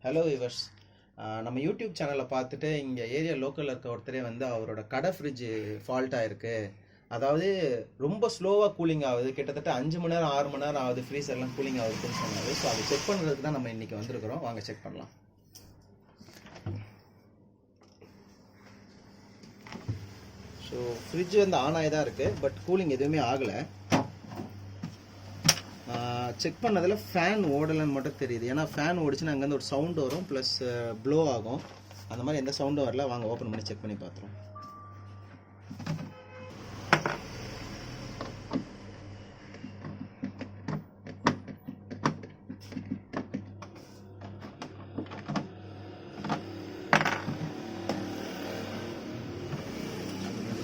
Hello viewers, நம்ம YouTube சேனலில் பார்த்துட்டு இங்கே ஏரியா லோக்கலில் இருக்க ஒருத்தரே வந்து அவரோட கடை ஃப்ரிட்ஜு ஃபால்ட் ஆகிருக்கு. அதாவது ரொம்ப ஸ்லோவாக கூலிங் ஆகுது, கிட்டத்தட்ட 5 மணி நேரம் 6 மணி நேரம் ஆகுது ஃப்ரீசர்லாம் கூலிங் ஆகுதுன்னு சொன்னார். ஸோ அதை செக் பண்ணுறதுக்கு தான் நம்ம இன்றைக்கி வந்திருக்கிறோம். வாங்க செக் பண்ணலாம். ஸோ ஃப்ரிட்ஜ் வந்து ஆன் ஆகி தான் இருக்குது, பட் கூலிங் எதுவுமே ஆகலை. செக் பண்ணதில் ஃபேன் ஓடலைன்னு மட்டும் தெரியுது. ஏன்னா ஃபேன் ஓடிச்சுன்னா அங்கேருந்து ஒரு சவுண்டு வரும், ப்ளஸ் ப்ளோ ஆகும். அந்த மாதிரி எந்த சவுண்டும் வரல. வாங்க ஓப்பன் பண்ணி செக் பண்ணி பார்த்துருவோம்.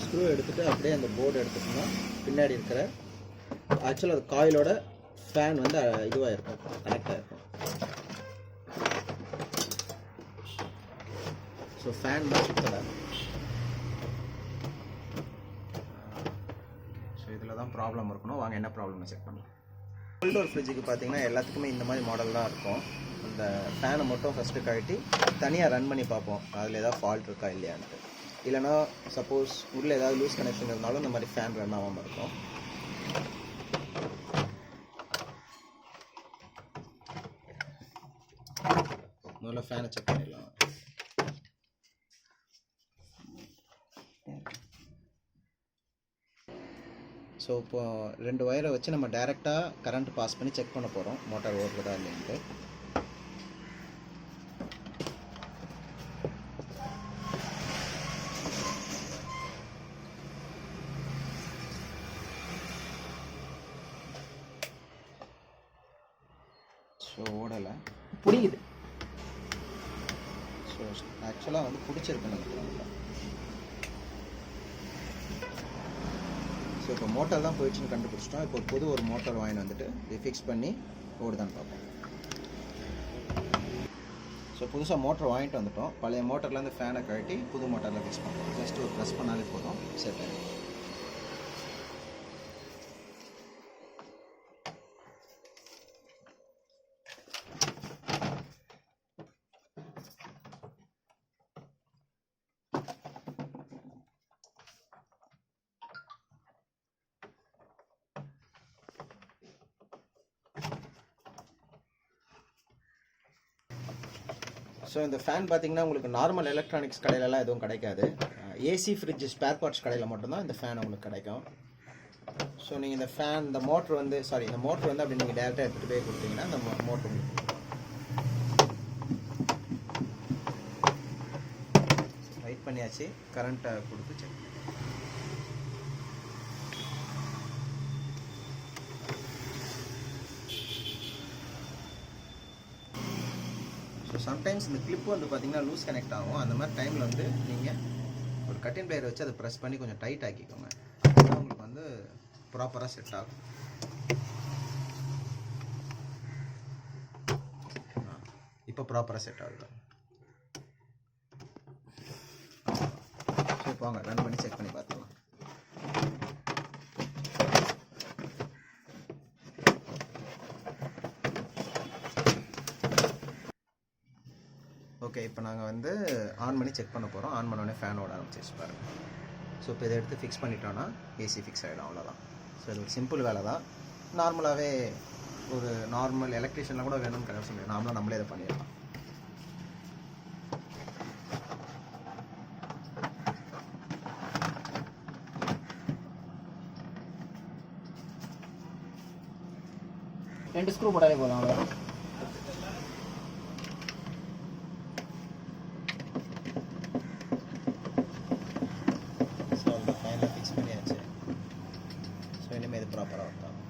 ஸ்க்ரூ எடுத்துகிட்டு அப்படியே அந்த போர்டு எடுத்துட்டோம்னா பின்னாடி இருக்கிற ஆக்சுவலாக அது காயிலோட ஃபேன் வந்து இதுவாக இருக்கும், கனெக்ட் ஆகிருக்கும். ஸோ ஃபேன் தான் சுத்தலை. ஸோ இதில் தான் ப்ராப்ளம் இருக்கணும். வாங்க என்ன ப்ராப்ளம்னு செக் பண்ணலாம். ஃபுல் டோர் ஃப்ரிட்ஜுக்கு பார்த்தீங்கன்னா எல்லாத்துக்குமே இந்த மாதிரி மாடல் தான் இருக்கும். அந்த ஃபேனை மட்டும் ஃபஸ்ட்டு கழட்டி தனியாக ரன் பண்ணி பார்ப்போம், அதில் ஏதாவது ஃபால்ட் இருக்கா இல்லையான்ட்டு. இல்லைனா சப்போஸ் உள்ளே ஏதாவது லூஸ் கனெக்ஷன் இருந்தாலும் இந்த மாதிரி ஃபேன் ரன் ஆகாமல் இருக்கும். முதல்ல ஃபேனை செக் பண்ணிடலாம். ஸோ இப்போ 2 ஒயரை வச்சு நம்ம டைரெக்டாக கரண்ட் பாஸ் பண்ணி செக் பண்ண போகிறோம் மோட்டார் ஓடுறதா இல்லைன்ட்டு. ஸோ ஓடலை, பிடிக்குது. ஸோ ஆக்சுவலாக வந்து பிடிச்சிருக்குன்னு நினைக்கிறேன். ஸோ இப்போ மோட்டார் தான் போயிடுச்சுன்னு கண்டுபிடிச்சிட்டோம். இப்போ புது ஒரு மோட்டார் வாங்கி வந்துட்டு இதை ஃபிக்ஸ் பண்ணி ஓடுதான்னு பார்ப்போம். ஸோ புதுசாக மோட்டர் வாங்கிட்டு வந்துட்டோம். பழைய மோட்டர்லேருந்து ஃபேனை கழட்டி புது மோட்டரில் ஃபிக்ஸ் பண்ணுறோம். ஜஸ்ட் ஒரு ப்ரெஸ் பண்ணாலே போதும், செட் ஆகிடும். ஸோ இந்த ஃபேன் பார்த்தீங்கன்னா உங்களுக்கு நார்மல் எலக்ட்ரானிக்ஸ் கடையிலலாம் எதுவும் கிடைக்காது. ஏசி ஃப்ரிட்ஜ் ஸ்பேர் பார்ட்ஸ் கடையில் மட்டும்தான் இந்த ஃபேன் உங்களுக்கு கிடைக்கும். ஸோ நீங்கள் இந்த ஃபேன் இந்த மோட்ரு வந்து அப்படி நீங்கள் டேரெக்டாக எடுத்துகிட்டு போய் கொடுத்தீங்கன்னா இந்த மோட்ரு ரைட் பண்ணியாச்சு. கரண்ட்டை கொடுத்து செக். ஸோ சம்டைம்ஸ் இந்த கிளிப்பு வந்து பார்த்தீங்கன்னா லூஸ் கனெக்ட் ஆகும். அந்த மாதிரி டைமில் வந்து நீங்கள் ஒரு கட்டிங் பிளேயரை வச்சு அதை ப்ரெஸ் பண்ணி கொஞ்சம் டைட் ஆக்கிக்கோங்க. அதுதான் உங்களுக்கு வந்து ப்ராப்பராக செட் ஆகும். இப்போ ப்ராப்பராக செட் ஆகுது. ஸோ இப்போ வாங்க ரன் பண்ணி செக் பண்ணி பார்த்துக்கலாம். ஓகே, இப்போ நாங்கள் வந்து ஆன் பண்ணி செக் பண்ண போகிறோம். ஆன் பண்ணோடனே ஃபேன் ஓட ஆரம்பிச்சிச்சு பாருங்கள். ஸோ இப்போ இதை எடுத்து ஃபிக்ஸ் பண்ணிட்டோன்னா ஏசி ஃபிக்ஸ் ஆகிடும், அவ்வளோதான். ஸோ இது ஒரு சிம்பிள் வேலை தான். நார்மலாகவே ஒரு நார்மல் எலக்ட்ரிஷியனில் கூட வேணும்னு கிடையாது, சொல்லுங்கள். நார்மலாக நம்மளே இதை பண்ணிடலாம். ரெண்டு ஸ்க்ரூ போட்டாலே போதும், அவ்வளோதான். இனிமேல் இது ப்ராப்பராக ஒர்க் ஆகும்.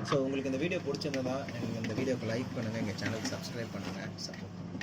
ஸோ உங்களுக்கு இந்த வீடியோ பிடிச்சிருந்ததா எனக்கு இந்த வீடியோக்கு லைக் பண்ணுங்கள், எங்கள் சேனலுக்கு சப்ஸ்கிரைப் பண்ணுங்கள், சப்போர்ட் பண்ணுங்கள்.